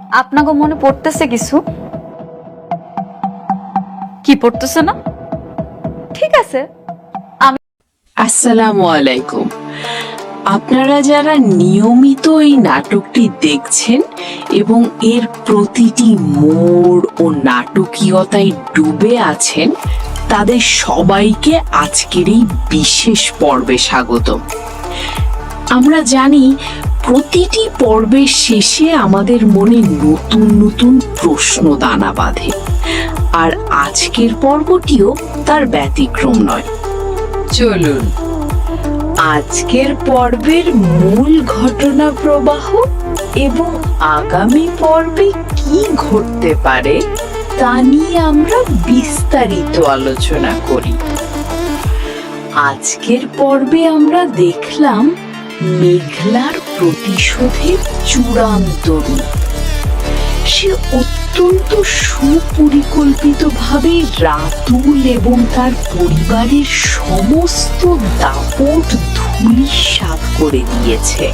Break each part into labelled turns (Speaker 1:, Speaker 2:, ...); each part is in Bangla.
Speaker 1: আপনাকে মনে পড়তেছে কিছু? কি পড়তেছে না? ঠিক আছে।
Speaker 2: আসসালামু আলাইকুম। আপনারা যারা নিয়মিত এই নাটকটি দেখছেন এবং এর প্রতিটি মোড় ও নাটকীয়তায় ডুবে আছেন, তাদের সবাইকে আজকের এই বিশেষ পর্বে স্বাগত। আমরা জানি প্রতিটি পর্বের শেষে আমাদের মনে নতুন নতুন প্রশ্ন দানা বাঁধে, আর আজকের পর্বটিও তার ব্যতিক্রম নয়। চলুন আজকের পর্বের মূল ঘটনা প্রবাহ এবং আগামী পর্বে কি ঘটতে পারে তা নিয়ে আমরা বিস্তারিত আলোচনা করি। আজকের পর্বে আমরা দেখলাম মেঘলার প্রতিশোধের চূড়ান্ত রূপ। সে অত্যন্ত সুপরিকল্পিতভাবে রাতুল এবং তার পরিবারের সমস্ত দাপট ধূলিসাৎ করে দিয়েছে।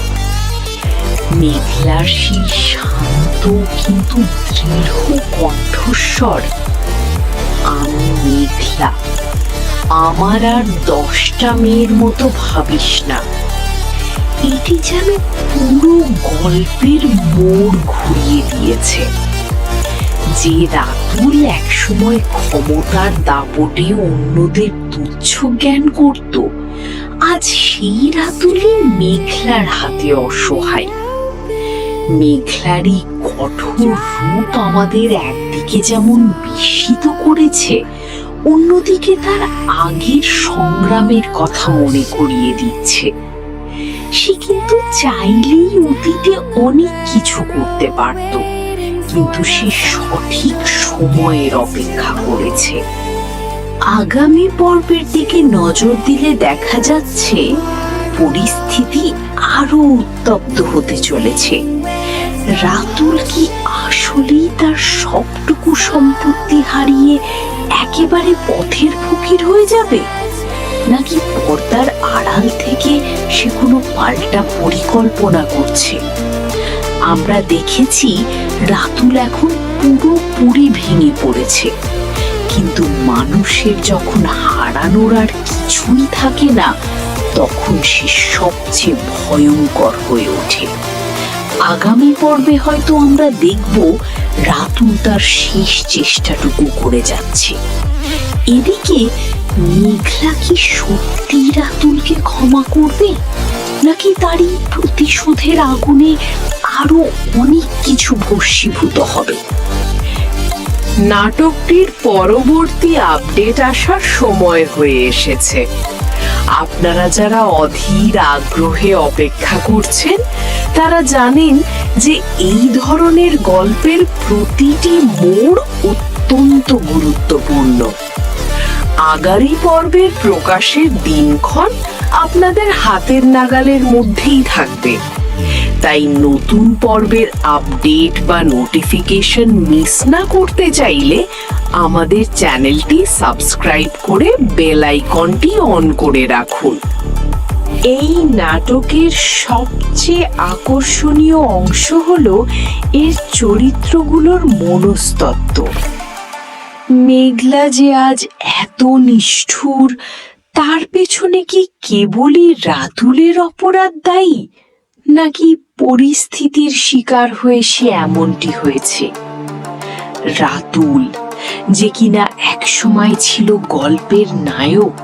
Speaker 2: মেঘলার সেই শান্ত কিন্তু দৃঢ় কণ্ঠস্বর, আমি মেঘলা, আমার আর 10টা মেয়ের মতো ভাবিস না, এটি যেন পুরো গল্পের মোড় ঘুরিয়ে দিয়েছে। যে রাতুল একসময় ক্ষমতার দাপটে অন্যদের তুচ্ছ জ্ঞান করত, আজ সেই রাতুলই মেঘলার হাতে অসহায়। মেঘলারই কঠোর রূপ আমাদের একদিকে যেমন বিস্মিত করেছে, অন্যদিকে তার আগের সংগ্রামের কথা মনে করিয়ে দিচ্ছে। সে কিন্তু চাইলেই অতীতে অনেক কিছু করতে পারত, কিন্তু সে সঠিক সময়ের অপেক্ষা করেছে। আগামী পর্বের দিকে নজর দিলে দেখা যাচ্ছে পরিস্থিতি আরো উত্তপ্ত হতে চলেছে। রাতুল কি আসলেই তার সবটুকু সম্পত্তি হারিয়ে একেবারে পথের ফকির হয়ে যাবে, নাকি পর্দার আড়াল থেকে সে কোনো পাল্টা পরিকল্পনা করছে? আমরা দেখেছি রাতুল এখন পুরোপুরি ভেঙে পড়েছে, কিন্তু মানুষের যখন হারানোর আর কিছুই থাকে না, তখন সে সবচেয়ে ভয়ঙ্কর হয়ে ওঠে। আগামী পর্বে হয়তো আমরা দেখব রাতুল তার শেষ চেষ্টাটুকু করে যাচ্ছে। এদিকে মেঘলা কি সত্যি রাতুলকে ক্ষমা করবে, নাকি তারই প্রতিশোধের আগুনে আরো অনেক কিছু ভস্মীভূত হবে? নাটকটির পরবর্তী আপডেট আসার সময় হয়ে এসেছে। আপনারা যারা অধীর আগ্রহে অপেক্ষা করছেন, তারা জানেন যে এই ধরনের গল্পের প্রতিটি মোড় অত্যন্ত গুরুত্বপূর্ণ। আগামী পর্বের প্রকাশের দিনক্ষণ আপনাদের হাতের নাগালের মধ্যেই থাকবে, তাই নতুন পর্বের আপডেট বা নোটিফিকেশন মিস না করতে চাইলে আমাদের চ্যানেলটি সাবস্ক্রাইব করে বেল আইকনটি অন করে রাখুন। এই নাটকের সবচেয়ে আকর্ষণীয় অংশ হলো এর চরিত্রগুলোর মনস্তত্ত্ব। মেঘলা যে আজ এত নিষ্ঠুর, তার পেছনে কি কেবলই রাতুলের অপরাধ দায়ী, নাকি পরিস্থিতির শিকার হয়ে সে এমনটি হয়েছে? রাতুল, যে কিনা একসময় ছিল গল্পের নায়ক,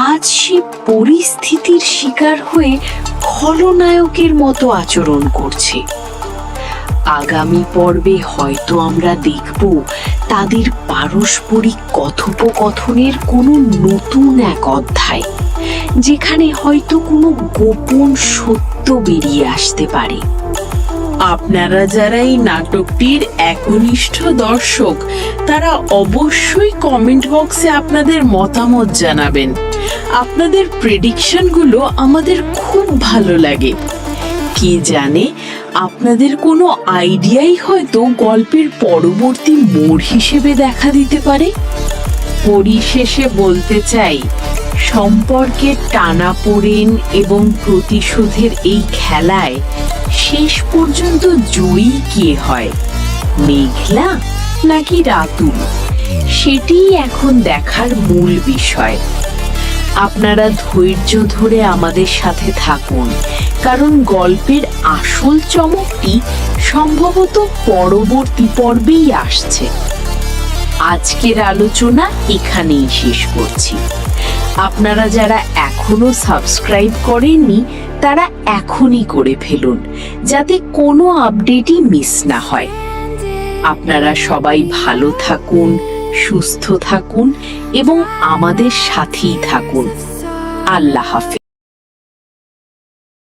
Speaker 2: আজ সে পরিস্থিতির শিকার হয়ে খলনায়কের মতো আচরণ করছে। আগামী পর্বে হয়তো আমরা দেখব তাদের পারস্পরিক কথোপকথনের কোনো নতুন এক অধ্যায়, যেখানে হয়তো কোনো গোপন সত্য বেরিয়ে আসতে পারে। আপনারা যারা এই নাটকটির একনিষ্ঠ দর্শক, তারা অবশ্যই কমেন্ট বক্সে আপনাদের মতামত জানাবেন। আপনাদের প্রেডিকশনগুলো আমাদের খুব ভালো লাগে। কে জানে, আপনাদের কোনো আইডিয়াই হয়তো গল্পের পরবর্তী মোড় হিসেবে দেখা দিতে পারে। পরিশেষে বলতে চাই, সম্পর্কের টানাপোড়েন এবং প্রতিশোধের এই খেলায় শেষ পর্যন্ত জয়ী কে হয়, মেঘলা নাকি রাতুল, সেটিই এখন দেখার মূল বিষয়। আপনারা ধৈর্য ধরে আমাদের সাথে থাকুন, কারণ গল্পের আসল চমকটি সম্ভবত পরবর্তী পর্বেই আসছে। আজকের আলোচনা এখানেই শেষ করছি। আপনারা যারা এখনো সাবস্ক্রাইব করেননি তারা এখনই করে ফেলুন, যাতে কোনো আপডেটই মিস না হয়। আপনারা সবাই ভালো থাকুন, সুস্থ থাকুন এবং আমাদের সাথেই থাকুন। আল্লাহ হাফেজ।